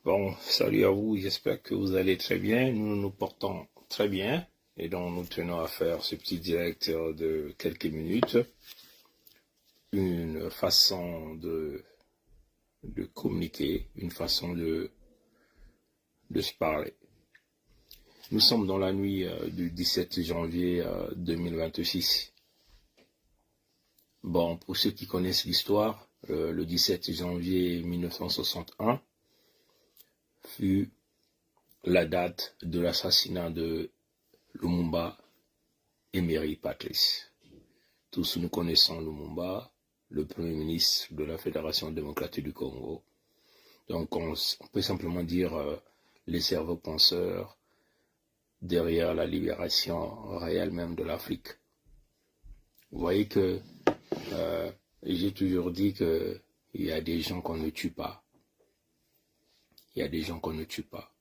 Bon, salut à vous, j'espère que vous allez très bien. Nous nous portons très bien et donc nous tenons à faire ce petit direct de quelques minutes. Une façon de communiquer, une façon de se parler. Nous sommes dans la nuit du 17 janvier 2026. Bon, pour ceux qui connaissent l'histoire, le 17 janvier 1961 fut la date de l'assassinat de Lumumba Emery Patrice. Tous nous connaissons Lumumba, le premier ministre de la Fédération démocratique du Congo. Donc on peut simplement dire les cerveaux penseurs derrière la libération réelle même de l'Afrique. Vous voyez que j'ai toujours dit qu'il y a des gens qu'on ne tue pas. Il y a des gens qu'on ne tue pas.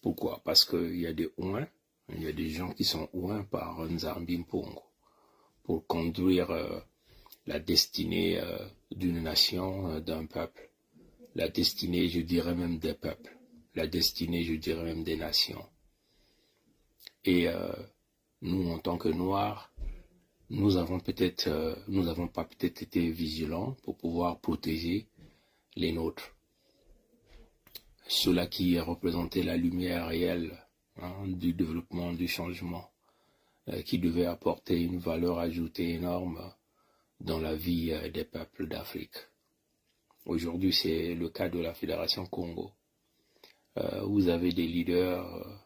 Pourquoi? Parce qu'il y a des ouins, il y a des gens qui sont ouins par Nzambi Mpongo pour conduire la destinée d'une nation, d'un peuple, la destinée, je dirais même des peuples, la destinée, je dirais même des nations. Et nous, en tant que Noirs, nous avons pas peut-être été vigilants pour pouvoir protéger les nôtres. Ceux-là qui représentaient la lumière réelle du développement, du changement, qui devait apporter une valeur ajoutée énorme dans la vie des peuples d'Afrique. Aujourd'hui, c'est le cas de la Fédération Congo. Vous avez des leaders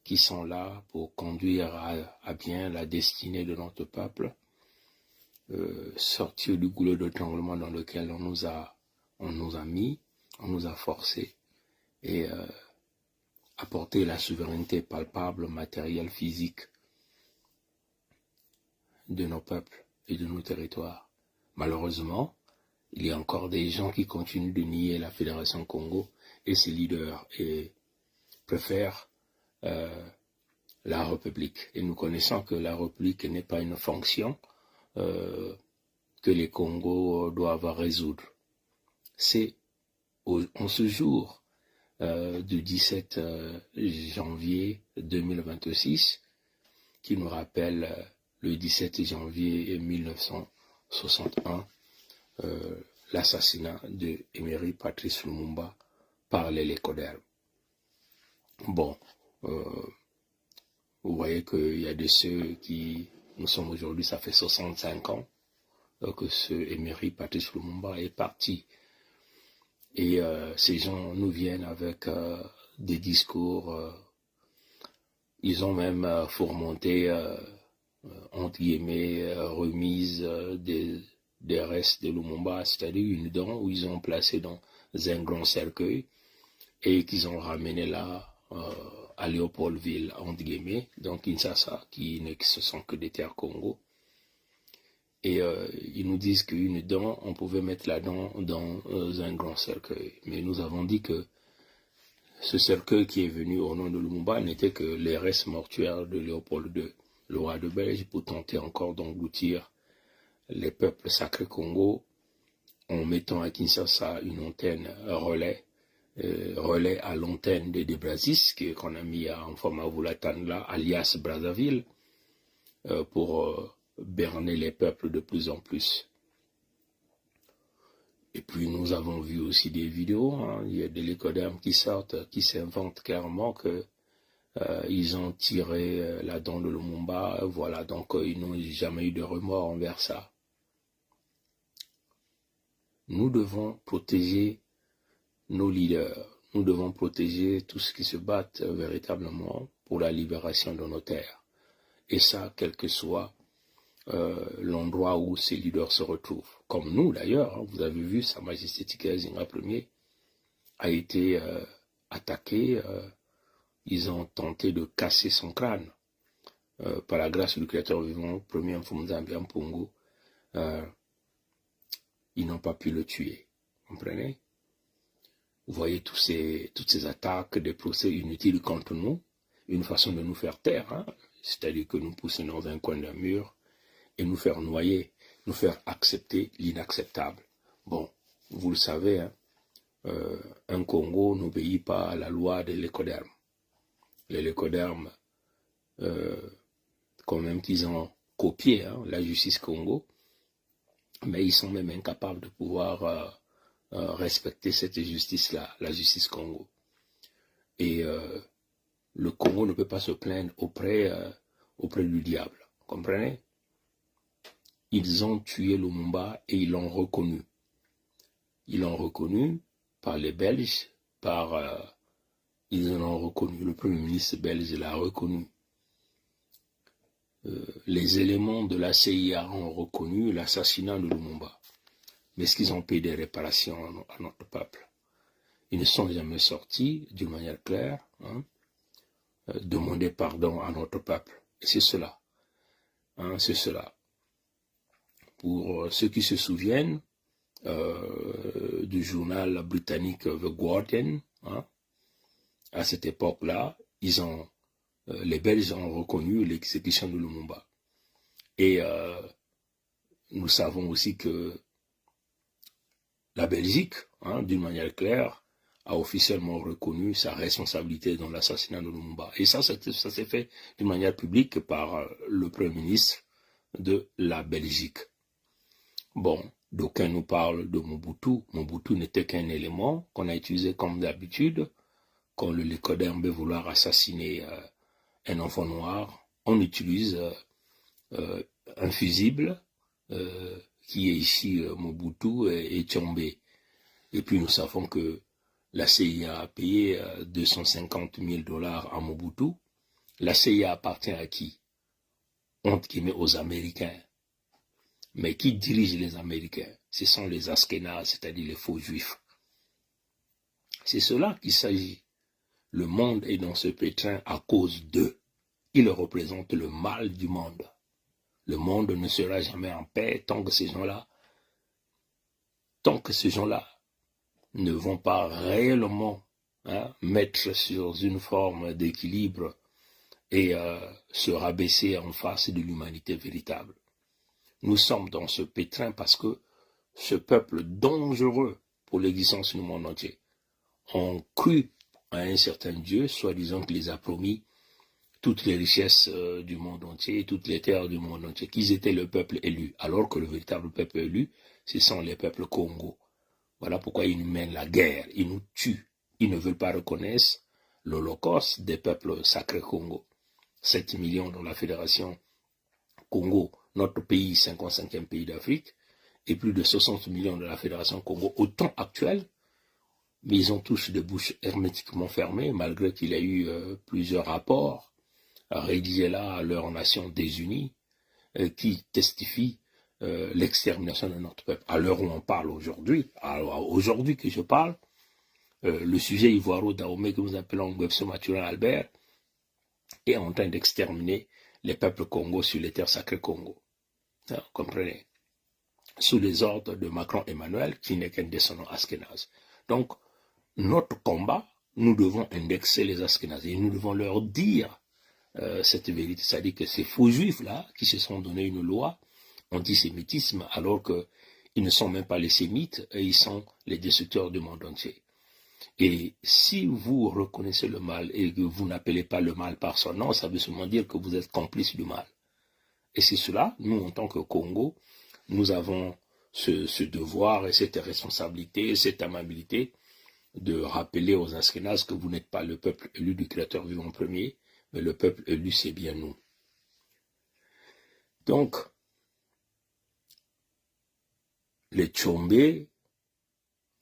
qui sont là pour conduire à bien la destinée de notre peuple, sortir du goulot d'étranglement dans lequel on nous a mis, on nous a forcés, et apporter la souveraineté palpable, matérielle, physique de nos peuples et de nos territoires. Malheureusement, il y a encore des gens qui continuent de nier la Fédération Congo et ses leaders et préfèrent la République. Et nous connaissons que la République n'est pas une fonction que les Congos doivent résoudre. C'est en ce jour du 17 janvier 2026 qui nous rappelle le 17 janvier 1961 l'assassinat de Emery Patrice Lumumba par les Lécodermes. Bon, vous voyez qu'il y a de ceux qui, nous sommes aujourd'hui, ça fait 65 ans que ce Emery Patrice Lumumba est parti. Et ces gens nous viennent avec des discours, ils ont même fourmenté, entre guillemets, remise des restes de Lumumba, c'est-à-dire une dent où ils ont placé dans un grand cercueil et qu'ils ont ramené là à Léopoldville, entre guillemets, donc Kinshasa, qui ne ce sont que des terres Congo. Et ils nous disent qu'une dent, on pouvait mettre la dent dans un grand cercueil. Mais nous avons dit que ce cercueil qui est venu au nom de Lumumba n'était que les restes mortuaires de Léopold II, le roi de Belge, pour tenter encore d'engloutir les peuples sacrés Congo en mettant à Kinshasa une antenne relais à l'antenne de Brazzaville, qu'on a mis en format Vulatanla, alias Brazzaville, pour berner les peuples de plus en plus. Et puis nous avons vu aussi des vidéos, il y a des Lécodermes qui sortent, qui s'inventent clairement que ils ont tiré la dent de Lumumba, voilà, donc ils n'ont jamais eu de remords envers ça. Nous devons protéger nos leaders, nous devons protéger tous ceux qui se battent véritablement pour la libération de nos terres. Et ça, quel que soit l'endroit où ces leaders se retrouvent. Comme nous d'ailleurs, vous avez vu, Sa Majesté Tikai Zinga Ier a été attaqué, ils ont tenté de casser son crâne. Par la grâce du Créateur vivant, premier Mfumzambi Mpongo, ils n'ont pas pu le tuer. Vous comprenez? Vous voyez toutes ces attaques, des procès inutiles contre nous, une façon de nous faire taire, c'est-à-dire que nous poussons dans un coin d'un mur et nous faire noyer, nous faire accepter l'inacceptable. Bon, vous le savez, un Congo n'obéit pas à la loi de l'écoderme. Les l'écoderme, quand même qu'ils ont copié la justice Congo, mais ils sont même incapables de pouvoir respecter cette justice-là, la justice Congo. Et le Congo ne peut pas se plaindre auprès du diable. Comprenez? Ils ont tué Lumumba et ils l'ont reconnu. Ils l'ont reconnu par les Belges, ils l'ont reconnu, le Premier ministre belge l'a reconnu. Les éléments de la CIA ont reconnu l'assassinat de Lumumba. Mais est-ce qu'ils ont payé des réparations à notre peuple? Ils ne sont jamais sortis d'une manière claire, demander pardon à notre peuple. Et c'est cela. C'est cela. Pour ceux qui se souviennent du journal britannique The Guardian, à cette époque-là, les Belges ont reconnu l'exécution de Lumumba. Et nous savons aussi que la Belgique, d'une manière claire, a officiellement reconnu sa responsabilité dans l'assassinat de Lumumba. Et ça s'est fait d'une manière publique par le Premier ministre de la Belgique. Bon, d'aucuns nous parlent de Mobutu. Mobutu n'était qu'un élément qu'on a utilisé comme d'habitude. Quand le Lécoderme veut vouloir assassiner un enfant noir, on utilise un fusible qui est ici Mobutu et Tshombe. Et puis nous savons que la CIA a payé 250 000 $ à Mobutu. La CIA appartient à qui? Honte qui met aux Américains. Mais qui dirige les Américains? Ce sont les Askénazes, c'est-à-dire les faux juifs. C'est cela qu'il s'agit. Le monde est dans ce pétrin à cause d'eux. Ils représentent le mal du monde. Le monde ne sera jamais en paix tant que ces gens-là ne vont pas réellement mettre sur une forme d'équilibre et se rabaisser en face de l'humanité véritable. Nous sommes dans ce pétrin parce que ce peuple dangereux pour l'existence du monde entier ont cru à un certain Dieu, soi-disant qu'il les a promis toutes les richesses du monde entier, toutes les terres du monde entier, qu'ils étaient le peuple élu, alors que le véritable peuple élu, ce sont les peuples Congo. Voilà pourquoi ils nous mènent la guerre, ils nous tuent. Ils ne veulent pas reconnaître l'Holocauste des peuples sacrés Congo. 7 millions dans la Fédération Congo, notre pays, 55e pays d'Afrique, et plus de 60 millions de la Fédération Congo au temps actuel, mais ils ont tous des bouches hermétiquement fermées, malgré qu'il y a eu plusieurs rapports rédigés là à leur nation désunies, qui testifient l'extermination de notre peuple. À l'heure où on parle aujourd'hui, aujourd'hui que je parle, le sujet ivoiro-dahomey que nous appelons Gwepso Mathurin Albert est en train d'exterminer les peuples Congo sur les terres sacrées Congo. Vous comprenez? Sous les ordres de Macron Emmanuel, qui n'est qu'un descendant askénaze. Donc, notre combat, nous devons indexer les askénazes et nous devons leur dire cette vérité, c'est-à-dire que ces faux juifs-là, qui se sont donné une loi antisémitisme, alors qu'ils ne sont même pas les sémites, et ils sont les destructeurs du monde entier. Et si vous reconnaissez le mal et que vous n'appelez pas le mal par son nom, ça veut seulement dire que vous êtes complice du mal. Et c'est cela, nous, en tant que Congo, nous avons ce devoir et cette responsabilité, cette amabilité de rappeler aux Askénazes que vous n'êtes pas le peuple élu du Créateur vivant premier, mais le peuple élu, c'est bien nous. Donc, les Tshombe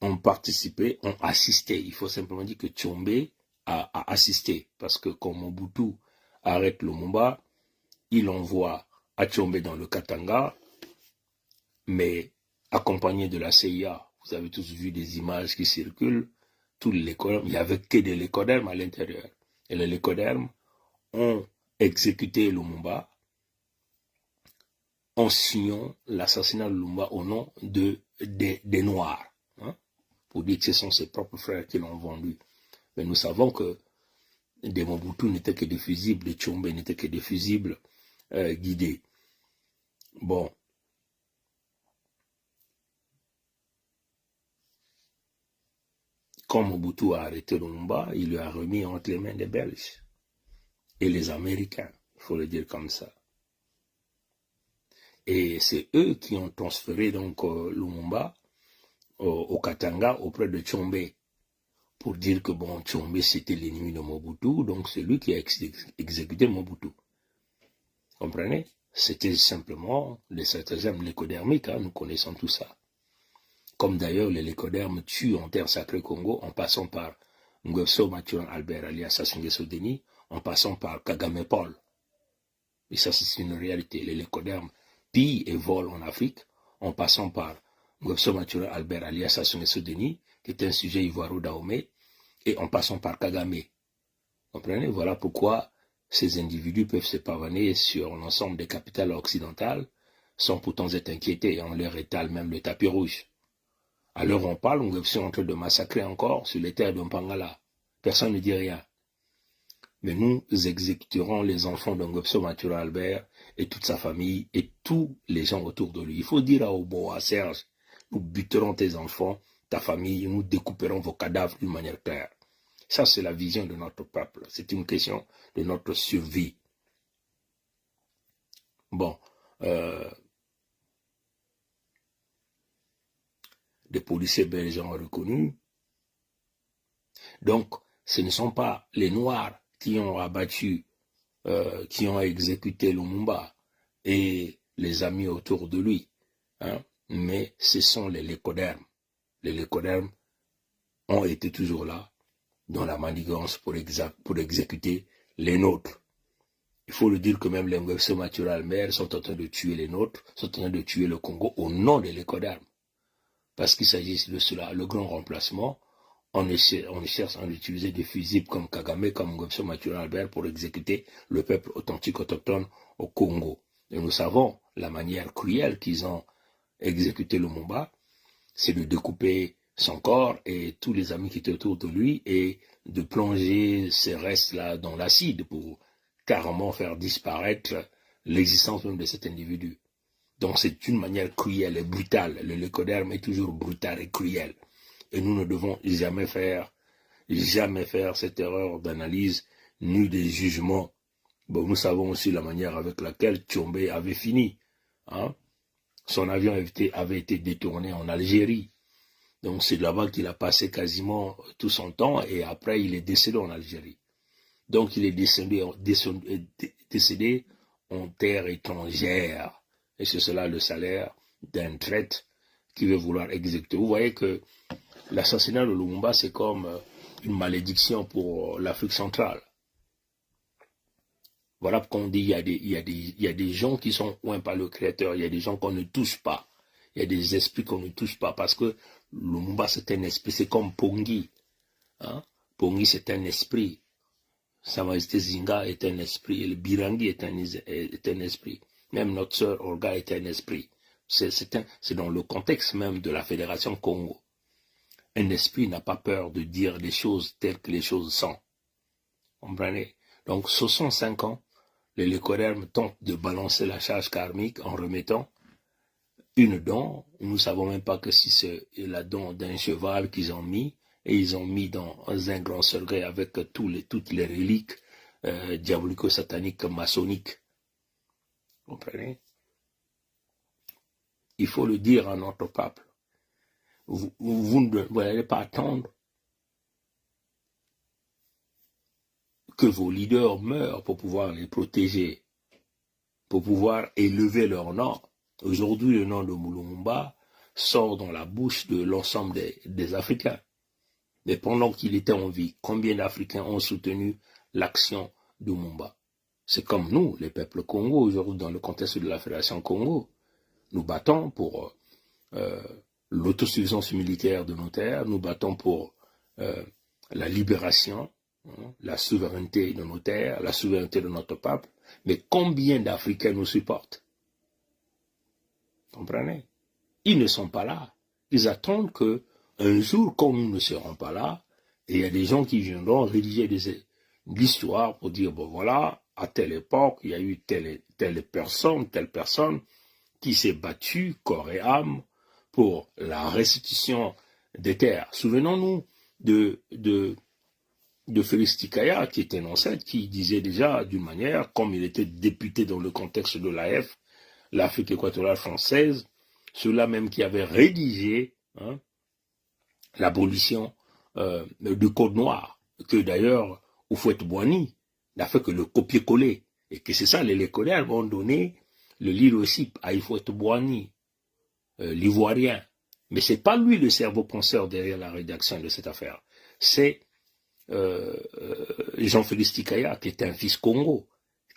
ont participé, ont assisté. Il faut simplement dire que Tshombe a assisté, parce que quand Mobutu arrête Lumumba, il envoie à Tshombe dans le Katanga, mais accompagné de la CIA. Vous avez tous vu des images qui circulent, il n'y avait que des lécodermes à l'intérieur. Et les lécodermes ont exécuté Lumumba en signant l'assassinat de Lumumba au nom des Noirs. Pour dire que ce sont ses propres frères qui l'ont vendu. Mais nous savons que des Mobutu n'étaient que des fusibles, des Tshombe n'étaient que des fusibles guidés. Bon. Quand Mobutu a arrêté Lumumba, il lui a remis entre les mains des Belges et les Américains, il faut le dire comme ça. Et c'est eux qui ont transféré donc Lumumba au Katanga auprès de Tshombe pour dire que bon, Tshombe c'était l'ennemi de Mobutu, donc c'est lui qui a exécuté Mobutu. Comprenez? C'était simplement les stratagèmes lécodermiques, nous connaissons tout ça. Comme d'ailleurs les lécodermes tuent en terre sacrée Congo en passant par Nguesso Mathurin Albert alias Sassou Nguesso Denis, en passant par Kagame Paul. Et ça c'est une réalité. Les lécodermes pillent et volent en Afrique en passant par Nguesso Mathurin Albert alias Sassou Nguesso Denis, qui est un sujet ivoiro-dahomey, et en passant par Kagame. Comprenez? Voilà pourquoi ces individus peuvent se pavaner sur l'ensemble des capitales occidentales sans pourtant être inquiétés et on leur étale même le tapis rouge. À l'heure où on parle, on est en train de massacrer encore sur les terres de Mpangala. Personne ne dit rien. Mais nous exécuterons les enfants de Nguesso Mathurin Albert et toute sa famille et tous les gens autour de lui. Il faut dire à Obo, à Serge, nous buterons tes enfants, ta famille, nous découperons vos cadavres d'une manière claire. Ça, c'est la vision de notre peuple. C'est une question de notre survie. Bon, des policiers belges ont reconnu. Donc, ce ne sont pas les Noirs qui ont abattu, qui ont exécuté Lumumba et les amis autour de lui, mais ce sont les lécodermes. Les lécodermes ont été toujours là dans la manigance pour exécuter les nôtres. Il faut le dire que même les Nguesso Mathurin Albert sont en train de tuer les nôtres, sont en train de tuer le Congo au nom des lécodermes. Parce qu'il s'agit de cela, le grand remplacement, on cherche à utiliser des fusibles comme Kagame, comme Nguesso Mathurin Albert pour exécuter le peuple authentique autochtone au Congo. Et nous savons la manière cruelle qu'ils ont exécuté Lumumba, c'est de découper son corps et tous les amis qui étaient autour de lui et de plonger ces restes-là dans l'acide pour carrément faire disparaître l'existence même de cet individu. Donc c'est une manière cruelle et brutale. Le lécoderme est toujours brutal et cruel. Et nous ne devons jamais faire cette erreur d'analyse ni de jugement. Bon, nous savons aussi la manière avec laquelle Tshombe avait fini. Son avion avait été détourné en Algérie. Donc c'est là-bas qu'il a passé quasiment tout son temps et après il est décédé en Algérie. Donc il est décédé en terre étrangère. Et c'est cela le salaire d'un traître qui veut vouloir exécuter. Vous voyez que l'assassinat de Lumumba, c'est comme une malédiction pour l'Afrique centrale. Voilà pourquoi on dit il y a des gens qui sont oints par le Créateur, il y a des gens qu'on ne touche pas. Il y a des esprits qu'on ne touche pas parce que Lumumba c'est un esprit, c'est comme Pongi. Pongi c'est un esprit. Sa Majesté Zinga est un esprit, et le Birangi est un esprit. Même notre sœur Olga est un esprit. C'est dans le contexte même de la Fédération Congo. Un esprit n'a pas peur de dire les choses telles que les choses sont. Comprenez? Donc 65 ans, les lécodermes tentent de balancer la charge karmique en remettant une dent. Nous ne savons même pas que si c'est la dent d'un cheval qu'ils ont mis, et ils ont mis dans un grand cercueil avec toutes les reliques diabolico-sataniques, maçonniques. Vous comprenez? Il faut le dire à notre peuple. Vous n'allez pas attendre que vos leaders meurent pour pouvoir les protéger, pour pouvoir élever leur nom. Aujourd'hui, le nom de Lumumba sort dans la bouche de l'ensemble des Africains. Mais pendant qu'il était en vie, combien d'Africains ont soutenu l'action de Lumumba? C'est comme nous, les peuples Congo, aujourd'hui dans le contexte de la Fédération Congo. Nous battons pour l'autosuffisance militaire de nos terres, nous battons pour la libération, la souveraineté de nos terres, la souveraineté de notre peuple. Mais combien d'Africains nous supportent? Comprenez? Ils ne sont pas là. Ils attendent que un jour, quand nous ne serons pas là, et il y a des gens qui viendront rédiger l'histoire pour dire, bon voilà, à telle époque, il y a eu telle personne qui s'est battue corps et âme pour la restitution des terres. Souvenons-nous de Félix Tikaya, qui était un ancêtre, qui disait déjà d'une manière, comme il était député dans le contexte de l'AF, l'Afrique équatoriale française, ceux-là même qui avaient rédigé l'abolition du Code noir, que d'ailleurs Houphouët-Boigny n'a fait que le copier-coller, et que c'est ça, les Coders vont donner le leadership à Houphouët-Boigny, l'Ivoirien. Mais c'est pas lui le cerveau penseur derrière la rédaction de cette affaire. C'est Jean-Félix Tikaya, qui était un fils Congo,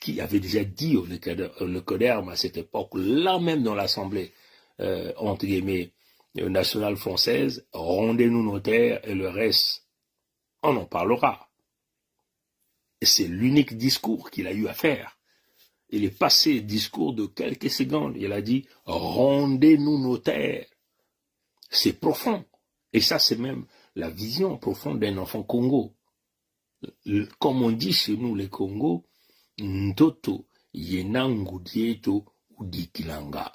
qui avait déjà dit au Lecoderme à cette époque, là même dans l'Assemblée, entre guillemets, nationale française, rendez-nous nos terres et le reste, on en parlera. Et c'est l'unique discours qu'il a eu à faire. Il est passé discours de quelques secondes. Il a dit, rendez-nous nos terres. C'est profond. Et ça, c'est même la vision profonde d'un enfant Congo. Comme on dit chez nous, les Congos, Ntoto yenangu dieto udikilanga.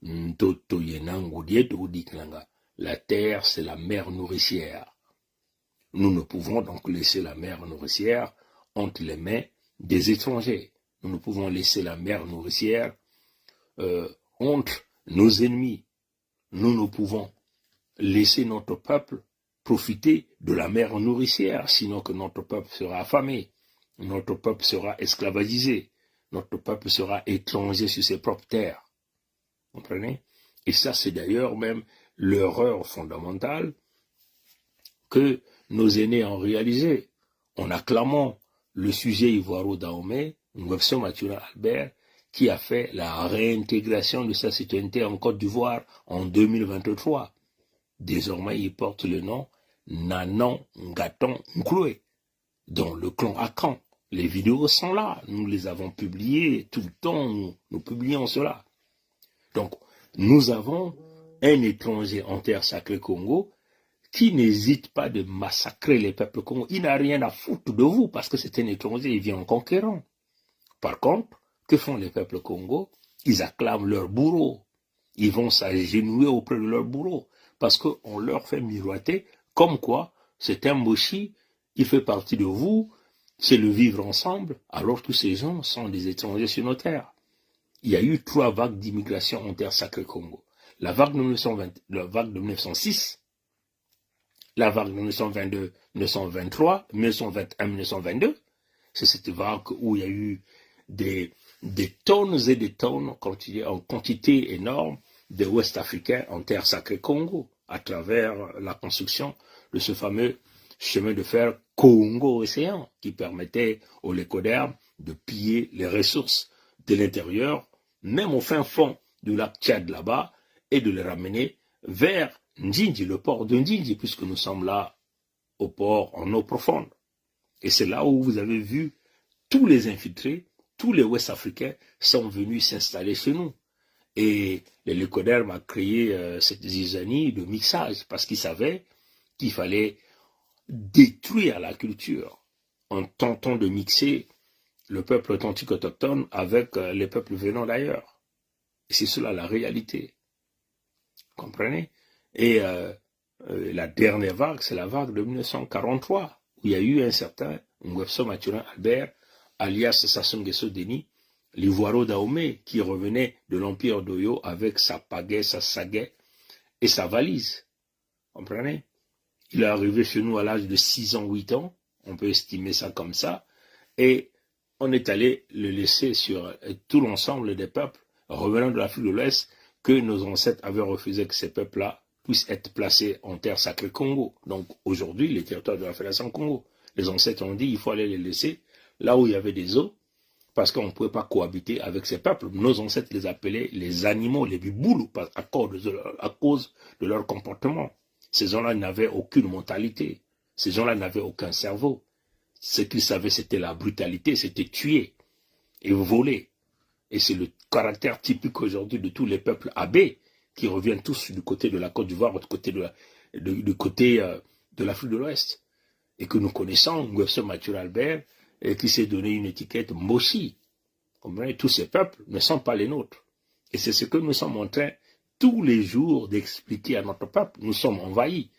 Ntoto yenangu dieto udikilanga. La terre, c'est la mère nourricière. Nous ne pouvons donc laisser la mère nourricière entre les mains des étrangers. Nous ne pouvons laisser la mère nourricière entre nos ennemis. Nous ne pouvons laisser notre peuple profiter de la mère nourricière, sinon que notre peuple sera affamé, notre peuple sera esclavagisé, notre peuple sera étranger sur ses propres terres. Vous comprenez? Et ça, c'est d'ailleurs même l'erreur fondamentale que nos aînés ont réalisé. En acclamant le sujet ivoiro-dahomey, Ngwefso Mathiouna Albert, qui a fait la réintégration de sa citoyenneté en Côte d'Ivoire en 2023. Désormais, il porte le nom Nanon Ngaton Nkloué, dont le clan Akan. Les vidéos sont là, nous les avons publiées tout le temps, nous publions cela. Donc, nous avons un étranger en terre sacrée Congo qui n'hésite pas de massacrer les peuples congolais. Il n'a rien à foutre de vous parce que c'est un étranger, il vient en conquérant. Par contre, que font les peuples congolais? Ils acclament leur bourreau. Ils vont s'agenouiller auprès de leur bourreau parce qu'on leur fait miroiter comme quoi c'est un Moshi, il fait partie de vous, c'est le vivre ensemble, alors que ces gens sont des étrangers sur nos terres. Il y a eu 3 vagues d'immigration en terre sacrée Congo. La vague de 1920, la vague de 1906, la vague de 1922, 1923, 1921, 1922, c'est cette vague où il y a eu des tonnes et des tonnes, en quantité énorme, de Ouest-Africains en terre sacrée Congo, à travers la construction de ce fameux chemin de fer Congo-Océan, qui permettait aux Lécodermes de piller les ressources de l'intérieur, même au fin fond du lac Tchad là-bas, et de les ramener vers Ndjinji, le port de Ndjinji, puisque nous sommes là au port en eau profonde. Et c'est là où vous avez vu tous les infiltrés, tous les Ouest-Africains sont venus s'installer chez nous. Et les Lécodermes a créé cette zizanie de mixage parce qu'ils savaient qu'il fallait détruire la culture en tentant de mixer le peuple authentique autochtone avec les peuples venant d'ailleurs. Et c'est cela la réalité. Vous comprenez? Et la dernière vague, c'est la vague de 1943, où il y a eu un certain Ngwefso Mathiouna Albert, alias Sassou Nguesso Denis, l'Ivoiro-Dahomey, qui revenait de l'Empire d'Oyo avec sa pagaie, sa sagaie et sa valise. Vous comprenez? Il est arrivé chez nous à l'âge de 6 ans, 8 ans, on peut estimer ça comme ça, et on est allé le laisser sur tout l'ensemble des peuples revenant de l'Afrique de l'Ouest que nos ancêtres avaient refusé que ces peuples-là puissent être placés en terre sacrée Congo. Donc aujourd'hui, les territoires de la Fédération Congo, les ancêtres ont dit qu'il faut aller les laisser là où il y avait des eaux, parce qu'on ne pouvait pas cohabiter avec ces peuples. Nos ancêtres les appelaient les animaux, les biboulous, à cause de leur comportement. Ces gens-là n'avaient aucune mentalité. Ces gens-là n'avaient aucun cerveau. Ce qu'ils savaient, c'était la brutalité, c'était tuer et voler. Et c'est le caractère typique aujourd'hui de tous les peuples abbés qui reviennent tous du côté de la Côte d'Ivoire, du côté de l'Afrique de l'Ouest. Et que nous connaissons, Ngwefso Mathiouna Albert, et qui s'est donné une étiquette Moshi. Comprenez, tous ces peuples ne sont pas les nôtres. Et c'est ce que nous sommes en train tous les jours d'expliquer à notre peuple. Nous sommes envahis.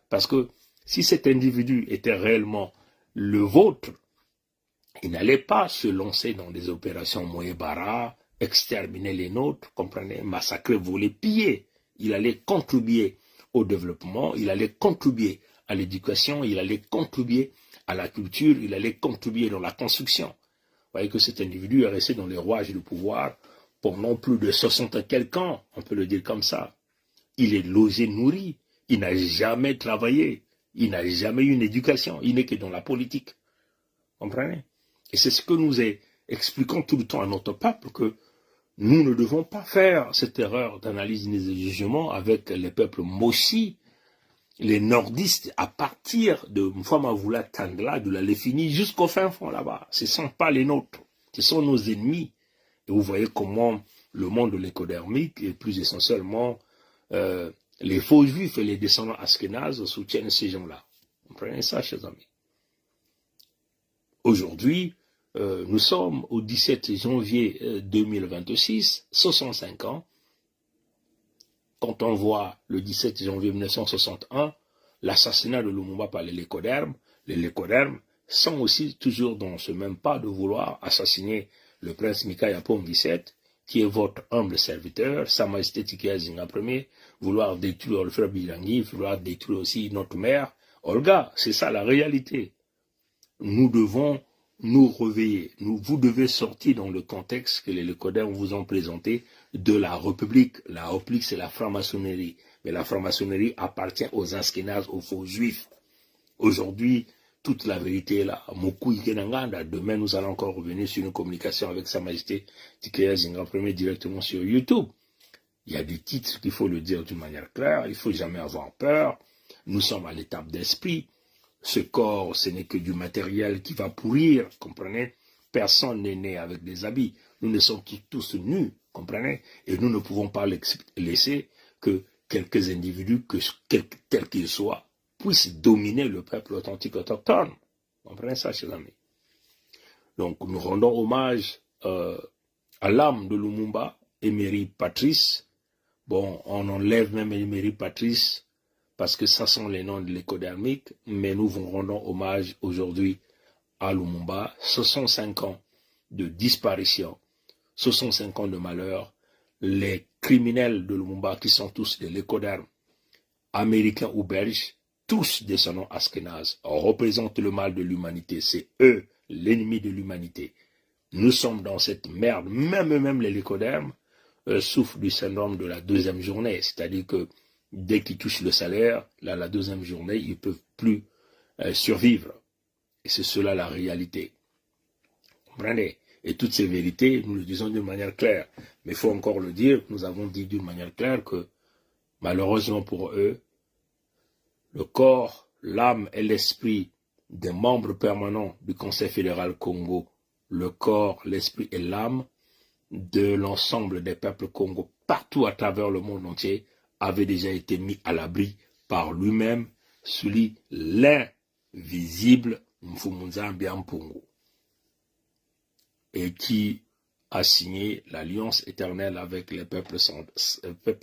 Parce que Si cet individu était réellement le vôtre, il n'allait pas se lancer dans des opérations Moye-Bara, exterminer les nôtres, comprenez, massacrer, voler, piller. Il allait contribuer au développement, il allait contribuer à l'éducation, il allait contribuer à la culture, il allait contribuer dans la construction. Vous voyez que cet individu est resté dans les rouages du pouvoir pendant plus de 60 et quelques ans, on peut le dire comme ça. Il est logé, nourri, il n'a jamais travaillé, il n'a jamais eu une éducation, il n'est que dans la politique. Comprenez? Et c'est ce que nous expliquons tout le temps à notre peuple, que nous ne devons pas faire cette erreur d'analyse et de jugement avec les peuples mochis, les nordistes, à partir de Mfamavoula Tandla, de la Léfini, jusqu'au fin fond là-bas. Ce ne sont pas les nôtres, ce sont nos ennemis. Et vous voyez comment le monde de l'écodermique, et plus essentiellement les faux juifs et les descendants askénazes, soutiennent ces gens-là. Vous comprenez ça, chers amis? Aujourd'hui, nous sommes au 17 janvier 2026, 65 ans. Quand on voit le 17 janvier 1961, l'assassinat de Lumumba par les Lécodermes sont aussi toujours dans ce même pas de vouloir assassiner le prince Mikaya Pongviset, qui est votre humble serviteur, Sa Majesté Tikaya Zinga Ier, vouloir détruire le frère Bilangi, vouloir détruire aussi notre mère, Olga. C'est ça la réalité. Nous devons nous réveiller. Vous devez sortir dans le contexte que les Lécodermes vous ont présenté de la République. La République, c'est la franc-maçonnerie. Mais la franc-maçonnerie appartient aux Askénazes, aux faux juifs. Aujourd'hui, toute la vérité est là. Demain, nous allons encore revenir sur une communication avec Sa Majesté Tikaya Zinga Ier directement sur YouTube. Il y a des titres qu'il faut le dire d'une manière claire. Il ne faut jamais avoir peur. Nous sommes à l'étape d'esprit. Ce corps, ce n'est que du matériel qui va pourrir, comprenez? Personne n'est né avec des habits. Nous ne sommes tous nus, comprenez? Et nous ne pouvons pas laisser que quelques individus, tels qu'ils soient, puissent dominer le peuple authentique autochtone. Comprenez ça, chers amis? Donc, nous rendons hommage à l'âme de Lumumba, Emery Patrice. Bon, on enlève même Emery Patrice, parce que ça sont les noms de l'écodermique, mais nous vous rendons hommage aujourd'hui à Lumumba. 65 ans de disparition, 65 ans de malheur. Les criminels de Lumumba, qui sont tous des lécodermes, américains ou belges, tous descendants askénazes, représentent le mal de l'humanité. C'est eux, l'ennemi de l'humanité. Nous sommes dans cette merde. Même les lécodermes souffrent du syndrome de la deuxième journée, c'est-à-dire que dès qu'ils touchent le salaire, la deuxième journée, ils ne peuvent plus survivre. Et c'est cela la réalité. Comprenez? Et toutes ces vérités, nous le disons d'une manière claire. Mais il faut encore le dire, nous avons dit d'une manière claire que, malheureusement pour eux, le corps, l'âme et l'esprit des membres permanents du Conseil fédéral Congo, le corps, l'esprit et l'âme de l'ensemble des peuples Congo, partout à travers le monde entier, avait déjà été mis à l'abri par lui-même, celui l'invisible Mfumunzambi Mpungu, et qui a signé l'alliance éternelle avec les peuples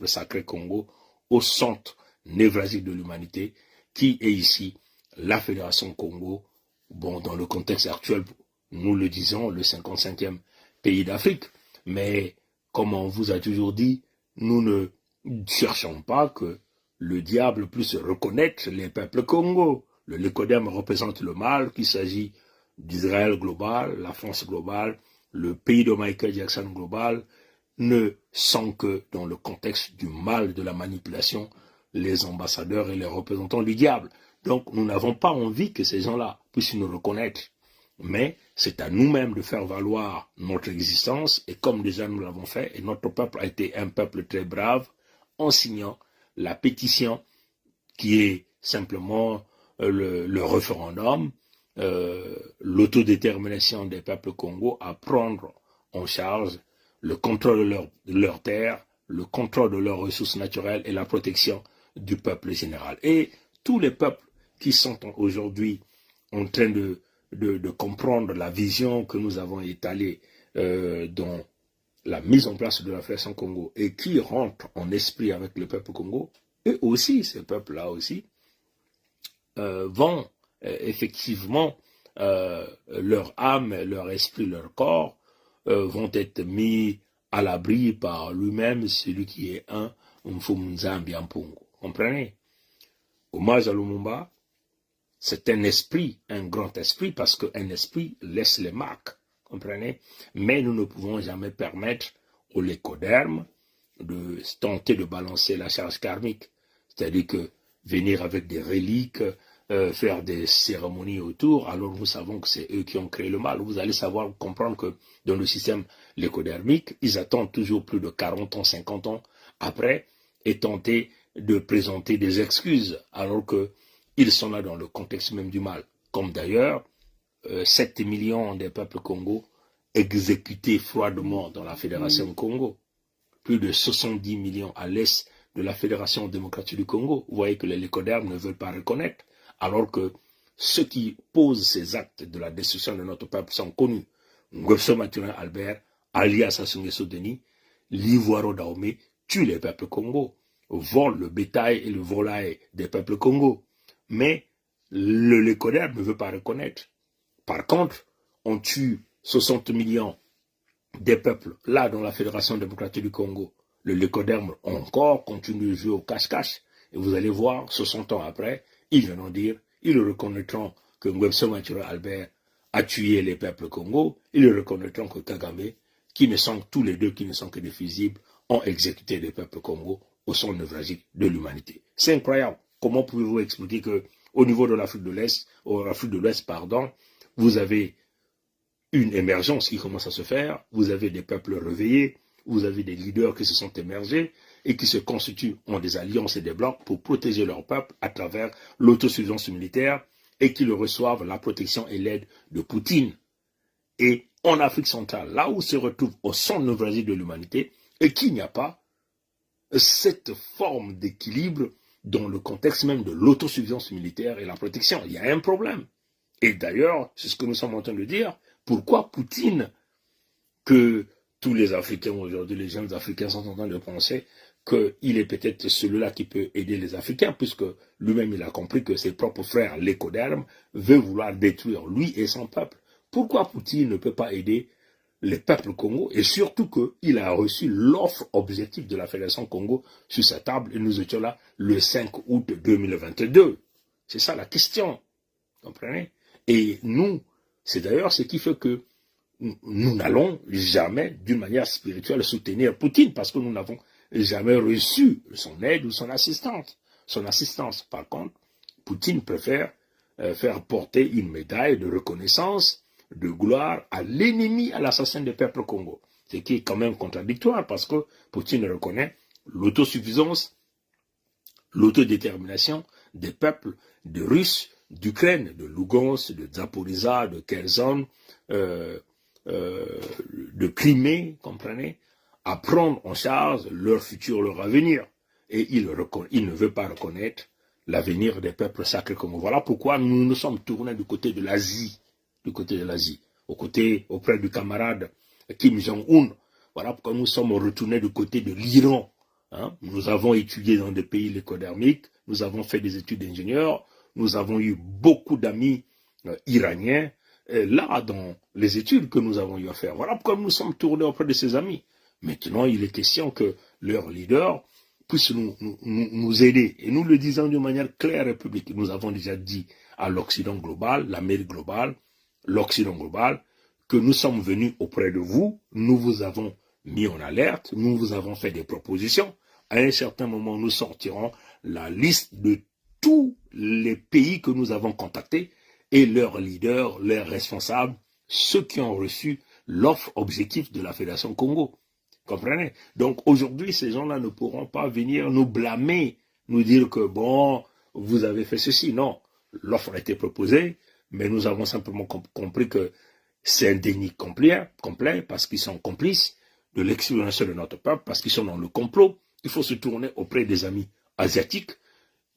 sacrés Congo au centre névralgique de l'humanité, qui est ici la Fédération Congo. Bon, dans le contexte actuel, nous le disons, le 55e pays d'Afrique, mais comme on vous a toujours dit, nous ne cherchons pas que le diable puisse reconnaître les peuples Congo. Le Lécoderme représente le mal, qu'il s'agit d'Israël global, la France globale, le pays de Michael Jackson global, ne sont que dans le contexte du mal, de la manipulation, les ambassadeurs et les représentants du diable. Donc nous n'avons pas envie que ces gens-là puissent nous reconnaître. Mais c'est à nous-mêmes de faire valoir notre existence, et comme déjà nous l'avons fait, et notre peuple a été un peuple très brave, en signant la pétition qui est simplement le référendum, l'autodétermination des peuples Congo à prendre en charge le contrôle de leur terre, le contrôle de leurs ressources naturelles et la protection du peuple général. Et tous les peuples qui sont aujourd'hui en train de comprendre la vision que nous avons étalée dans la mise en place de la Fédération Congo et qui rentrent en esprit avec le peuple Congo, et aussi, ces peuples-là aussi, vont effectivement, leur âme, leur esprit, leur corps vont être mis à l'abri par lui-même, celui qui est un Mfumunzambi Ampungu. Comprenez? Hommage à Lumumba, c'est un esprit, un grand esprit, parce qu'un esprit laisse les marques. Comprenez? Mais nous ne pouvons jamais permettre aux lécodermes de tenter de balancer la charge karmique. C'est-à-dire que venir avec des reliques, faire des cérémonies autour, alors nous savons que c'est eux qui ont créé le mal. Vous allez savoir, comprendre que dans le système lécodermique, ils attendent toujours plus de 40 ans, 50 ans après et tenter de présenter des excuses, alors qu'ils sont là dans le contexte même du mal. Comme d'ailleurs, 7 millions des peuples Congo exécutés froidement dans la Fédération Congo. Plus de 70 millions à l'est de la Fédération démocratique du Congo. Vous voyez que les lécodermes ne veulent pas reconnaître, alors que ceux qui posent ces actes de la destruction de notre peuple sont connus. Nguesso Mathurin Albert, alias Sassou Nguesso Denis, l'Ivoiro Dahomey, tue les peuples Congo, vole le bétail et le volaille des peuples Congo. Mais le lécoderme ne veut pas reconnaître. Par contre, on tue 60 millions des peuples, là dans la Fédération démocratique du Congo. Le lécoderme encore continue de jouer au cache-cache. Et vous allez voir, 60 ans après, ils viendront dire, ils reconnaîtront que Nguesso Mathurin Albert a tué les peuples Congo, ils reconnaîtront que Kagame, qui ne sont tous les deux, qui ne sont que des fusibles, ont exécuté les peuples Congo au son névralgique de l'humanité. C'est incroyable. Comment pouvez-vous expliquer que au niveau de l'Afrique de l'Est, vous avez une émergence qui commence à se faire, vous avez des peuples réveillés, vous avez des leaders qui se sont émergés et qui se constituent en des alliances et des blocs pour protéger leur peuple à travers l'autosuffisance militaire et qui le reçoivent la protection et l'aide de Poutine. Et en Afrique centrale, là où se retrouve au centre névralgique de l'humanité, et qu'il n'y a pas cette forme d'équilibre dans le contexte même de l'autosuffisance militaire et la protection. Il y a un problème. Et d'ailleurs, c'est ce que nous sommes en train de dire. Pourquoi Poutine, que tous les Africains aujourd'hui, les jeunes Africains sont en train de penser qu'il est peut-être celui-là qui peut aider les Africains, puisque lui-même il a compris que ses propres frères, l'écoderme, veulent vouloir détruire lui et son peuple. Pourquoi Poutine ne peut pas aider les peuples Congo, et surtout qu'il a reçu l'offre objective de la Fédération Congo sur sa table, et nous étions là le 5 août 2022. C'est ça la question, comprenez? Et nous, c'est d'ailleurs ce qui fait que nous n'allons jamais, d'une manière spirituelle, soutenir Poutine, parce que nous n'avons jamais reçu son aide ou son assistance. Par contre, Poutine préfère faire porter une médaille de reconnaissance, de gloire à l'ennemi, à l'assassin des peuples Congo. Ce qui est quand même contradictoire, parce que Poutine reconnaît l'autosuffisance, l'autodétermination des peuples de Russes, d'Ukraine, de Lugansk, de Zaporizhzhia, de Kherson, de Crimée, comprenez, à prendre en charge leur futur, leur avenir. Et il ne veut pas reconnaître l'avenir des peuples sacrés comme voilà pourquoi nous nous sommes tournés du côté de l'Asie, auprès du camarade Kim Jong-un. Voilà pourquoi nous sommes retournés du côté de l'Iran. Hein. Nous avons étudié dans des pays lécodermiques, nous avons fait des études d'ingénieurs, nous avons eu beaucoup d'amis iraniens, là, dans les études que nous avons eu à faire. Voilà pourquoi nous sommes tournés auprès de ces amis. Maintenant, il est question que leurs leaders puissent nous aider. Et nous le disons d'une manière claire et publique. Nous avons déjà dit à l'Occident global, l'Amérique globale, l'Occident global, que nous sommes venus auprès de vous, nous vous avons mis en alerte, nous vous avons fait des propositions. À un certain moment, nous sortirons la liste de tous les pays que nous avons contactés et leurs leaders, leurs responsables, ceux qui ont reçu l'offre objective de la Fédération Congo. Comprenez? Donc aujourd'hui, ces gens-là ne pourront pas venir nous blâmer, nous dire que bon, vous avez fait ceci. Non, l'offre a été proposée, mais nous avons simplement compris que c'est un déni complet parce qu'ils sont complices de l'exploitation de notre peuple, parce qu'ils sont dans le complot. Il faut se tourner auprès des amis asiatiques,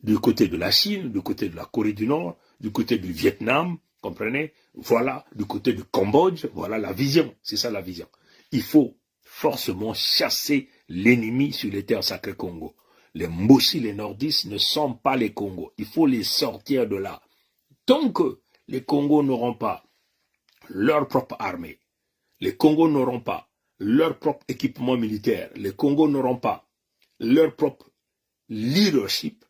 du côté de la Chine, du côté de la Corée du Nord, du côté du Vietnam, comprenez? Voilà, du côté du Cambodge, voilà la vision, c'est ça la vision. Il faut forcément chasser l'ennemi sur les terres sacrées Congo. les Mboshi, les nordistes ne sont pas les Congos. Il faut les sortir de là. Tant que les Congos n'auront pas leur propre armée, les Congos n'auront pas leur propre équipement militaire, les Congos n'auront pas leur propre leadership,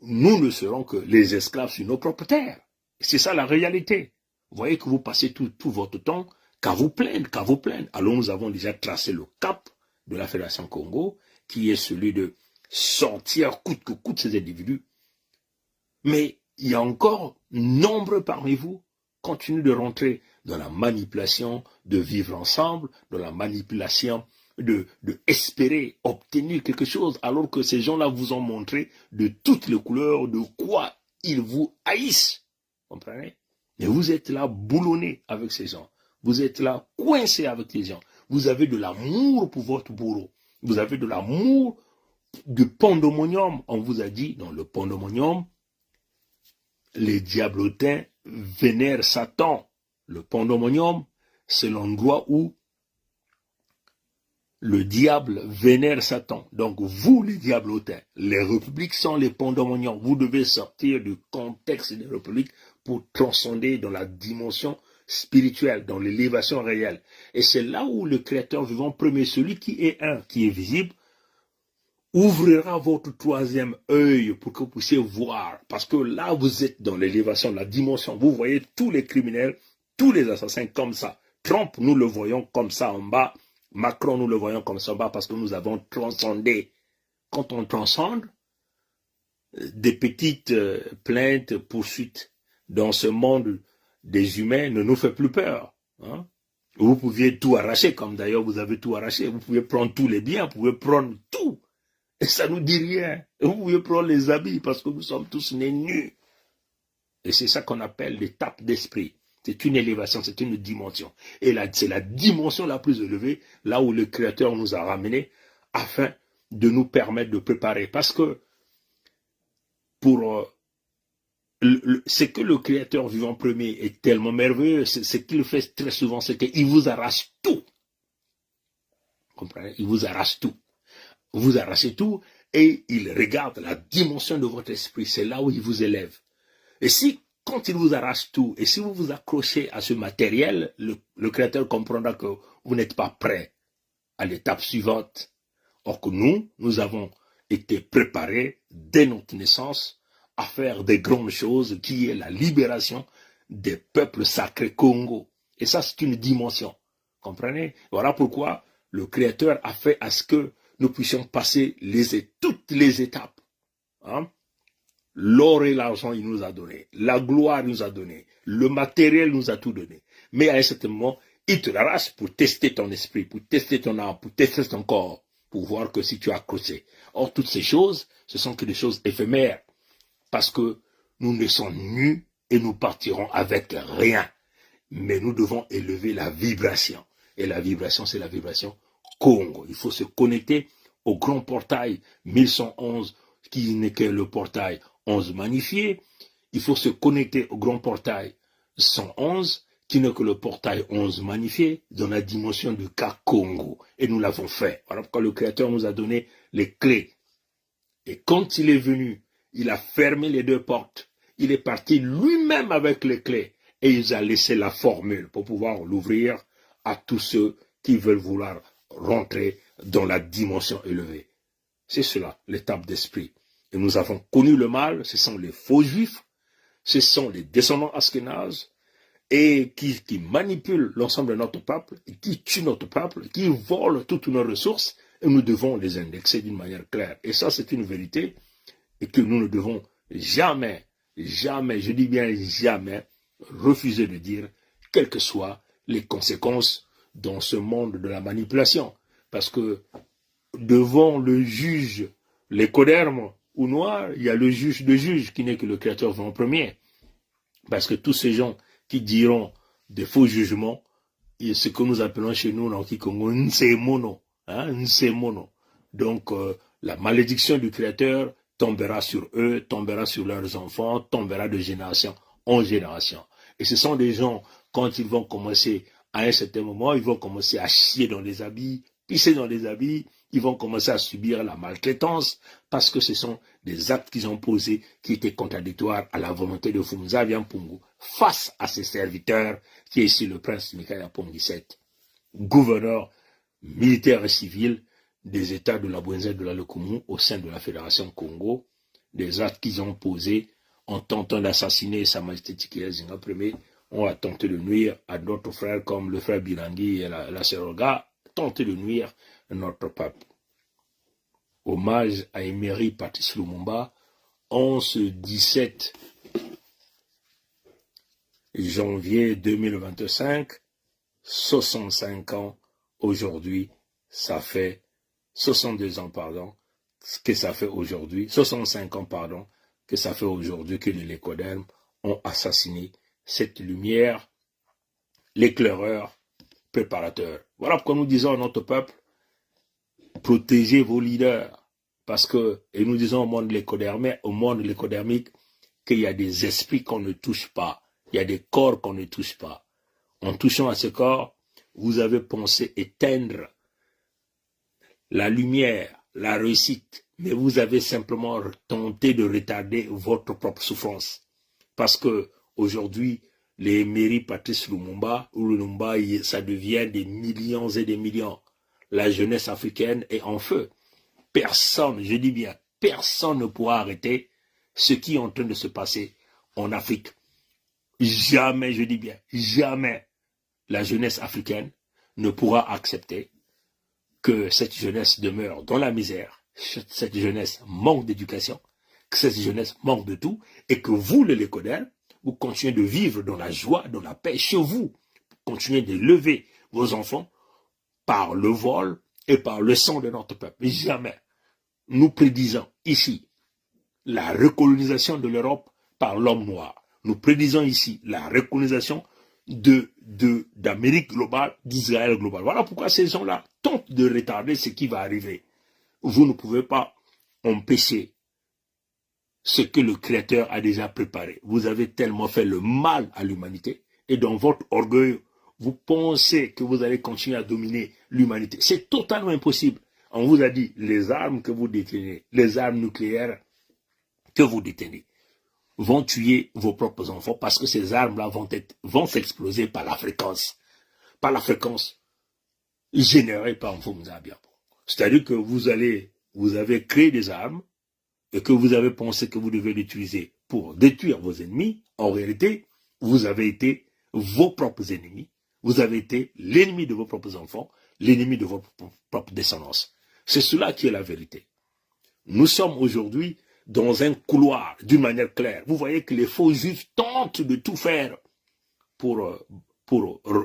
nous ne serons que les esclaves sur nos propres terres. C'est ça la réalité. Vous voyez que vous passez tout votre temps qu'à vous plaindre. Alors nous avons déjà tracé le cap de la Fédération Congo, qui est celui de sortir coûte que coûte ces individus. Mais il y a encore nombreux parmi vous continuent de rentrer dans la manipulation de vivre ensemble, dans la manipulation de espérer obtenir quelque chose, alors que ces gens-là vous ont montré de toutes les couleurs de quoi ils vous haïssent. Comprenez? Mais vous êtes là boulonné avec ces gens. Vous êtes là coincé avec ces gens. Vous avez de l'amour pour votre bourreau. Vous avez de l'amour du pandémonium. On vous a dit, dans le pandémonium, les diablotins vénèrent Satan. Le pandémonium, c'est l'endroit où le diable vénère Satan. Donc vous, les diablotins, les républiques sont les pandémoniums. Vous devez sortir du contexte des républiques pour transcender dans la dimension spirituelle, dans l'élévation réelle. Et c'est là où le Créateur vivant premier, celui qui est un, qui est visible, ouvrira votre troisième œil pour que vous puissiez voir. Parce que là, vous êtes dans l'élévation, la dimension. Vous voyez tous les criminels, tous les assassins comme ça. Trump, nous le voyons comme ça en bas. Macron, nous le voyons comme ça en bas parce que nous avons transcendé. Quand on transcende, des petites plaintes, poursuites dans ce monde des humains ne nous fait plus peur. Hein? Vous pouviez tout arracher, comme d'ailleurs vous avez tout arraché. Vous pouvez prendre tous les biens, vous pouvez prendre tout. Et ça ne nous dit rien. Vous pouvez prendre les habits parce que nous sommes tous nés nus. Et c'est ça qu'on appelle l'étape d'esprit. C'est une élévation, c'est une dimension. Et là, c'est la dimension la plus élevée, là où le Créateur nous a ramenés, afin de nous permettre de préparer. Parce que pour ce que le Créateur vivant premier est tellement merveilleux, ce qu'il fait très souvent, c'est qu'il vous arrache tout. Vous comprenez? Il vous arrache tout. Vous arrachez tout et il regarde la dimension de votre esprit. C'est là où il vous élève. Et si, quand il vous arrache tout, et si vous vous accrochez à ce matériel, le Créateur comprendra que vous n'êtes pas prêt à l'étape suivante. Or que nous avons été préparés dès notre naissance à faire des grandes choses qui est la libération des peuples sacrés Congo. Et ça, c'est une dimension. Comprenez? Voilà pourquoi le Créateur a fait à ce que nous puissions passer toutes les étapes. Hein? L'or et l'argent, il nous a donné. La gloire, il nous a donné. Le matériel, il nous a tout donné. Mais à un certain moment, il te l'arrache pour tester ton esprit, pour tester ton âme, pour tester ton corps, pour voir que si tu as accroché. Or, toutes ces choses, ce sont que des choses éphémères. Parce que nous naissons nus et nous partirons avec rien. Mais nous devons élever la vibration. Et la vibration, c'est la vibration Congo. Il faut se connecter au grand portail 1111, qui n'est que le portail 11 magnifié. Il faut se connecter au grand portail 111, qui n'est que le portail 11 magnifié, dans la dimension du cas Congo. Et nous l'avons fait. Voilà pourquoi le Créateur nous a donné les clés. Et quand il est venu, il a fermé les deux portes. Il est parti lui-même avec les clés. Et il a laissé la formule pour pouvoir l'ouvrir à tous ceux qui veulent vouloir rentrer dans la dimension élevée. C'est cela, l'étape d'esprit. Et nous avons connu le mal, ce sont les faux juifs, ce sont les descendants askénazes, et qui manipulent l'ensemble de notre peuple, et qui tuent notre peuple, qui volent toutes nos ressources, et nous devons les indexer d'une manière claire. Et ça, c'est une vérité, et que nous ne devons jamais, je dis bien jamais, refuser de dire, quelles que soient les conséquences dans ce monde de la manipulation. Parce que devant le juge, les codermes ou noirs, il y a le juge de juge qui n'est que le Créateur en premier. Parce que tous ces gens qui diront des faux jugements, et ce que nous appelons chez nous dans Kikongo, nsemono. Donc la malédiction du Créateur tombera sur eux, tombera sur leurs enfants, tombera de génération en génération. Et ce sont des gens, quand ils vont commencer à un certain moment, ils vont commencer à chier dans les habits, Qui sait dans les habits, ils vont commencer à subir la maltraitance parce que ce sont des actes qu'ils ont posés qui étaient contradictoires à la volonté de Fumza Viampungu face à ses serviteurs, qui est ici le prince Mikaya Pongisset, gouverneur militaire et civil des États de la Bouenza et de la Lokoumou au sein de la Fédération Congo, des actes qu'ils ont posés en tentant d'assassiner Sa Majesté Tikaya Zinga Ier, on a tenté de nuire à d'autres frères comme le frère Birangi et la Seroga, tenté de nuire à notre peuple. Hommage à Emery Patrice Lumumba, 17 janvier 2025, 65 ans aujourd'hui, ça fait 62 ans, pardon, que ça fait aujourd'hui, 65 ans, pardon, que ça fait aujourd'hui que les Lécodermes ont assassiné cette lumière, l'éclaireur préparateur. Voilà pourquoi nous disons à notre peuple, protégez vos leaders, parce que, et nous disons au monde lécodermique, qu'il y a des esprits qu'on ne touche pas, il y a des corps qu'on ne touche pas. En touchant à ce corps, vous avez pensé éteindre la lumière, la réussite, mais vous avez simplement tenté de retarder votre propre souffrance. Parce que aujourd'hui, les mairies Patrice Lumumba, ou Lumumba, ça devient des millions et des millions. La jeunesse africaine est en feu. Personne, je dis bien, personne ne pourra arrêter ce qui est en train de se passer en Afrique. Jamais, je dis bien, jamais la jeunesse africaine ne pourra accepter que cette jeunesse demeure dans la misère, cette jeunesse manque d'éducation, que cette jeunesse manque de tout, et que vous, les Lécodermes, vous continuez de vivre dans la joie, dans la paix chez vous, continuez de lever vos enfants par le vol et par le sang de notre peuple. Jamais nous prédisons ici la recolonisation de l'Europe par l'homme noir. Nous prédisons ici la recolonisation d'Amérique globale, d'Israël global. Voilà pourquoi ces gens-là tentent de retarder ce qui va arriver. Vous ne pouvez pas empêcher ce que le Créateur a déjà préparé. Vous avez tellement fait le mal à l'humanité, et dans votre orgueil, vous pensez que vous allez continuer à dominer l'humanité. C'est totalement impossible. On vous a dit, les armes que vous détenez, les armes nucléaires que vous détenez, vont tuer vos propres enfants parce que ces armes-là vont s'exploser par la fréquence générée par Mfumza Biambo. C'est-à-dire que vous avez créé des armes et que vous avez pensé que vous devez l'utiliser pour détruire vos ennemis. En réalité, vous avez été vos propres ennemis. Vous avez été l'ennemi de vos propres enfants, l'ennemi de votre propre descendance. C'est cela qui est la vérité. Nous sommes aujourd'hui dans un couloir d'une manière claire. Vous voyez que les faux juifs tentent de tout faire pour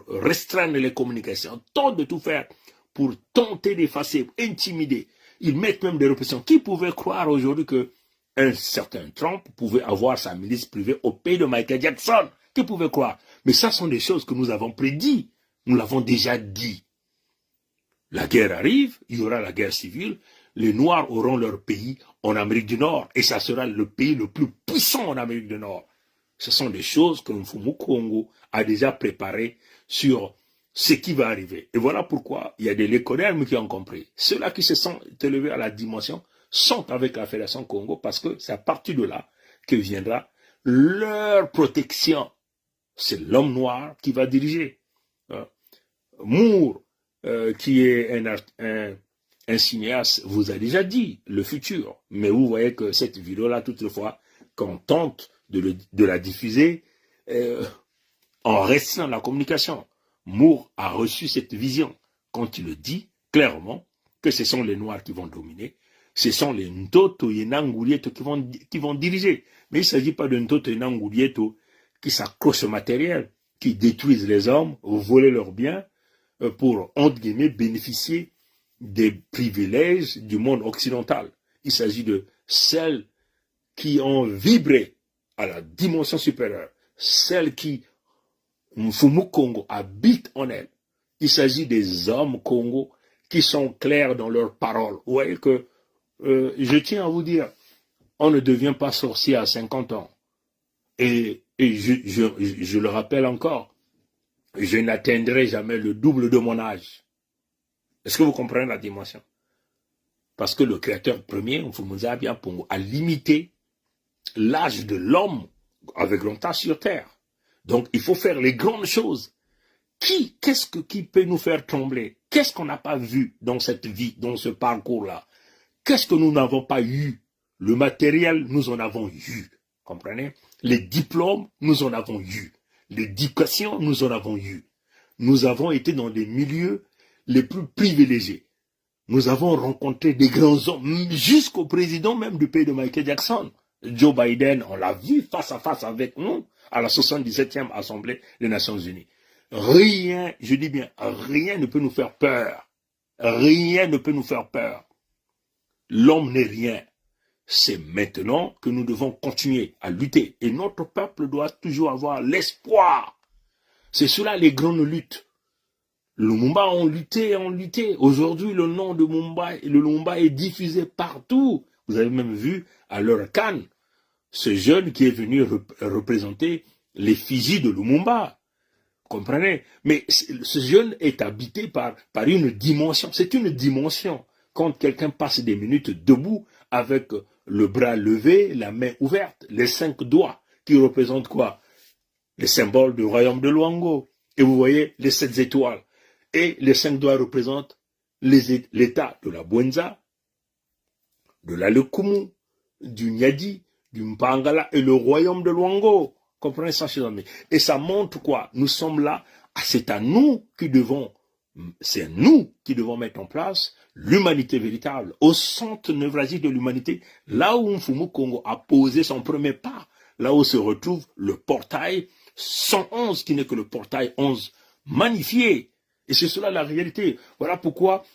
restreindre les communications, tentent de tout faire pour tenter d'effacer, intimider. Ils mettent même des répressions. Qui pouvait croire aujourd'hui qu'un certain Trump pouvait avoir sa milice privée au pays de Michael Jackson? Qui pouvait croire? Mais ça sont des choses que nous avons prédit. Nous l'avons déjà dit. La guerre arrive, il y aura la guerre civile. Les Noirs auront leur pays en Amérique du Nord et ça sera le pays le plus puissant en Amérique du Nord. Ce sont des choses que Mfumu Kongo a déjà préparées sur ce qui va arriver. Et voilà pourquoi il y a des Lécodermes qui ont compris. Ceux-là qui se sont élevés à la dimension sont avec la Fédération Congo parce que c'est à partir de là que viendra leur protection. C'est l'homme noir qui va diriger. Moore, qui est un cinéaste, vous a déjà dit le futur. Mais vous voyez que cette vidéo-là, toutefois, qu'on tente de la diffuser en restreint la communication. Moore a reçu cette vision quand il le dit clairement que ce sont les Noirs qui vont dominer. Ce sont les Ntoto et Nangulieto qui vont diriger. Mais il ne s'agit pas de Ntoto et Nangulieto qui s'accrochent au matériel, qui détruisent les hommes, voler leurs biens pour, entre guillemets, bénéficier des privilèges du monde occidental. Il s'agit de celles qui ont vibré à la dimension supérieure, celles qui, Mfumu Congo, habitent en elles. Il s'agit des hommes Congo qui sont clairs dans leurs paroles. Vous voyez que, je tiens à vous dire, on ne devient pas sorcier à 50 ans. Et je le rappelle encore, je n'atteindrai jamais le double de mon âge. Est-ce que vous comprenez la dimension? Parce que le créateur premier, Mfumuza Pongo, a limité l'âge de l'homme avec longtemps sur terre. Donc, il faut faire les grandes choses. Qui peut nous faire trembler? Qu'est-ce qu'on n'a pas vu dans cette vie, dans ce parcours-là? Qu'est-ce que nous n'avons pas eu? Le matériel, nous en avons eu. Comprenez? Les diplômes, nous en avons eu. L'éducation, nous en avons eu. Nous avons été dans des milieux les plus privilégiés. Nous avons rencontré des grands hommes, jusqu'au président même du pays de Michael Jackson. Joe Biden, on l'a vu face à face avec nous à la 77e Assemblée des Nations Unies. Rien, je dis bien, rien ne peut nous faire peur. Rien ne peut nous faire peur. L'homme n'est rien. C'est maintenant que nous devons continuer à lutter. Et notre peuple doit toujours avoir l'espoir. C'est cela les grandes luttes. Le Lumumba ont lutté. Aujourd'hui, le nom de Lumumba est diffusé partout. Vous avez même vu à leur Cannes, ce jeune qui est venu représenter l'effigie de Lumumba. Comprenez? Mais ce jeune est habité par une dimension. C'est une dimension. Quand quelqu'un passe des minutes debout avec le bras levé, la main ouverte, les 5 doigts qui représentent quoi? Les symboles du royaume de Luango. Et vous voyez les 7 étoiles. Et les 5 doigts représentent l'état de la Bwenza, de la Lekumu, du Nyadi, du Mpangala et le royaume de Luango. Comprenez ça, chers amis? Et ça montre quoi? Nous sommes là, c'est nous qui devons mettre en place l'humanité véritable, au centre névralgique de l'humanité, là où Mfumu Kongo a posé son premier pas, là où se retrouve le portail 111, qui n'est que le portail 11 magnifié. Et c'est cela la réalité. Voilà pourquoi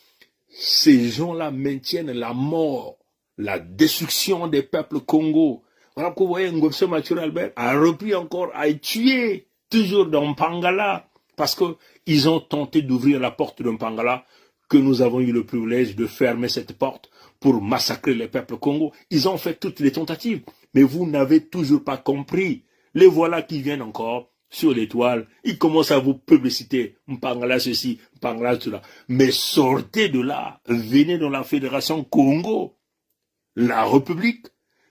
ces gens-là maintiennent la mort, la destruction des peuples Congo. Voilà pourquoi vous voyez Ngobso Mathieu Albert a repris encore à tuer, toujours dans Mpangala, parce qu'ils ont tenté d'ouvrir la porte de Mpangala, que nous avons eu le privilège de fermer cette porte pour massacrer les peuples Congo. Ils ont fait toutes les tentatives, mais vous n'avez toujours pas compris. Les voilà qui viennent encore sur l'étoile, ils commencent à vous publiciter, Mpangala ceci, Mpangala cela. Mais sortez de là, venez dans la Fédération Congo. La République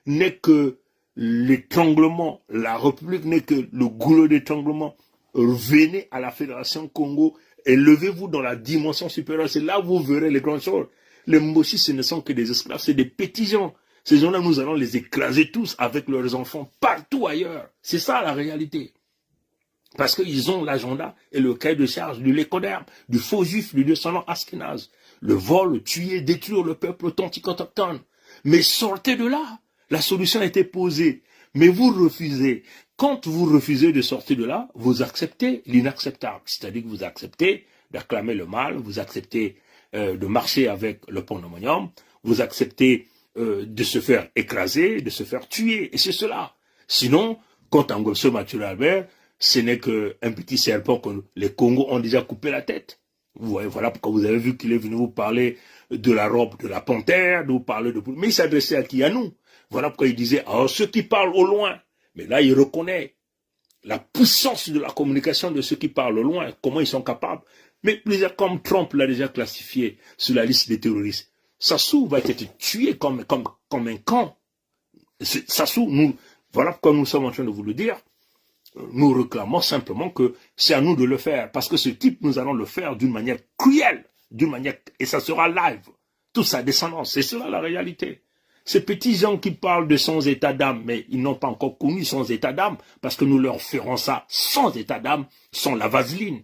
n'est que l'étranglement, la République n'est que le goulot d'étranglement. Venez à la Fédération Congo et levez-vous dans la dimension supérieure. C'est là où vous verrez les grandes choses. Les Mboshi, ce ne sont que des esclaves, c'est des petits gens. Ces gens-là, nous allons les écraser tous avec leurs enfants partout ailleurs. C'est ça la réalité. Parce qu'ils ont l'agenda et le cahier de charge du Lécoderme, du faux juif, du descendant Askenaz. Le vol, tuer, détruire le peuple authentique autochtone. Mais sortez de là. La solution a été posée. Mais vous refusez. Quand vous refusez de sortir de là, vous acceptez l'inacceptable. C'est-à-dire que vous acceptez d'acclamer le mal, vous acceptez de marcher avec le pandémonium, vous acceptez de se faire écraser, de se faire tuer. Et c'est cela. Sinon, quand Ngobso Mathieu Albert, ce n'est qu'un petit serpent que les Congos ont déjà coupé la tête. Vous voyez, voilà pourquoi vous avez vu qu'il est venu vous parler de la robe de la panthère, de vous parler de... Mais il s'adressait à qui? À nous. Voilà pourquoi il disait, alors ceux qui parlent au loin. Mais là, il reconnaît la puissance de la communication de ceux qui parlent au loin, comment ils sont capables. Mais plusieurs, comme Trump l'a déjà classifié sur la liste des terroristes, Sassou va être tué comme un camp. Sassou, voilà pourquoi nous sommes en train de vous le dire. Nous réclamons simplement que c'est à nous de le faire. Parce que ce type, nous allons le faire d'une manière cruelle. Et ça sera live. Toute sa descendance. C'est cela la réalité. Ces petits gens qui parlent de sans état d'âme, mais ils n'ont pas encore connu sans état d'âme, parce que nous leur ferons ça sans état d'âme, sans la vaseline.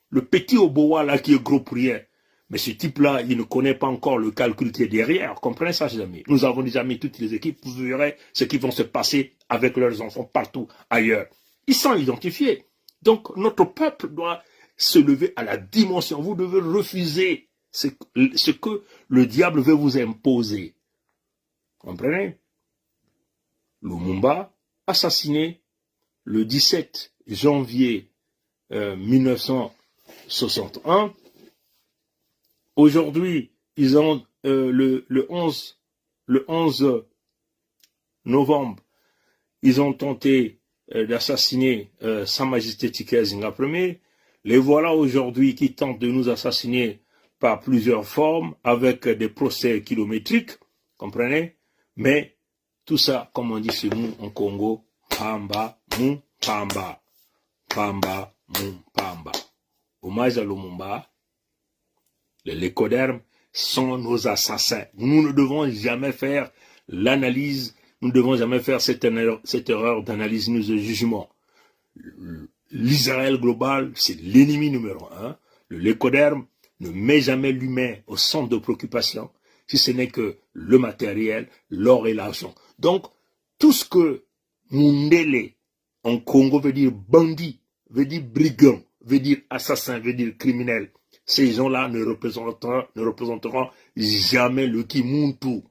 Le petit Oboa là qui est gros pour rien. Mais ce type-là, il ne connaît pas encore le calcul qui est derrière. Comprenez ça, chers amis. Nous avons déjà mis toutes les équipes. Vous verrez ce qui va se passer avec leurs enfants partout ailleurs. Ils sont identifiés. Donc, notre peuple doit se lever à la dimension. Vous devez refuser ce que le diable veut vous imposer. Comprenez? Lumumba, assassiné le 17 janvier 1961. Aujourd'hui, ils ont le 11 novembre, ils ont tenté d'assassiner Sa Majesté Tike Zinga Ier. Les voilà aujourd'hui qui tentent de nous assassiner par plusieurs formes, avec des procès kilométriques, comprenez? Mais tout ça, comme on dit chez nous en Congo, Pamba, Mou, Pamba. Pamba, Mou, Pamba. Hommage à Lumumba, les lécodermes sont nos assassins. Nous ne devons jamais faire l'analyse, nous ne devons jamais faire cette erreur d'analyse, nous de jugement. L'Israël global, c'est l'ennemi numéro un. Le lécoderme ne met jamais l'humain au centre de préoccupation, si ce n'est que le matériel, l'or et l'argent. Donc, tout ce que Mundele en Congo veut dire bandit, veut dire brigand, veut dire assassin, veut dire criminel, ces gens-là ne représenteront jamais le Kimuntu.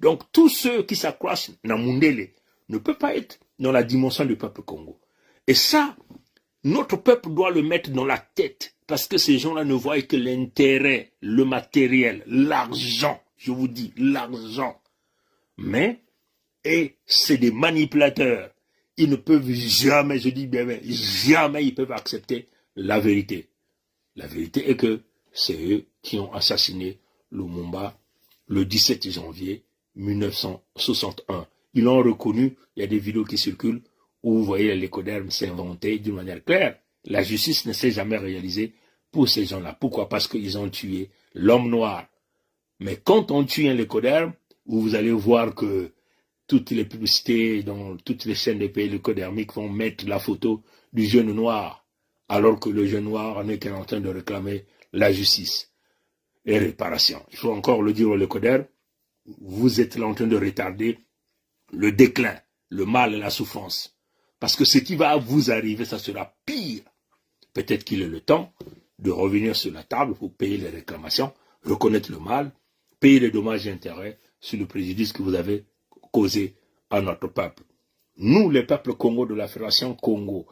Donc, tous ceux qui s'accrochent dans Mundele ne peuvent pas être dans la dimension du peuple Congo. Et ça, notre peuple doit le mettre dans la tête, parce que ces gens-là ne voient que l'intérêt, le matériel, l'argent, je vous dis, l'argent. Mais, et c'est des manipulateurs. Ils ne peuvent jamais, je dis bien, jamais ils peuvent accepter la vérité. La vérité est que c'est eux qui ont assassiné Lumumba le 17 janvier 1961. Ils l'ont reconnu, il y a des vidéos qui circulent où vous voyez les lécodermes s'inventer d'une manière claire. La justice ne s'est jamais réalisée pour ces gens-là. Pourquoi? Parce qu'ils ont tué l'homme noir. Mais quand on tue un lécoderme, vous allez voir que toutes les publicités dans toutes les chaînes des pays lécodermiques vont mettre la photo du jeune noir, alors que le jeune noir n'est qu'en train de réclamer la justice et réparation. Il faut encore le dire au lécoderme, vous êtes là en train de retarder le déclin, le mal et la souffrance. Parce que ce qui va vous arriver, ça sera pire. Peut-être qu'il est le temps de revenir sur la table pour payer les réclamations, reconnaître le mal, payer les dommages et intérêts sur le préjudice que vous avez causé à notre peuple. Nous, les peuples Congo de la Fédération Congo,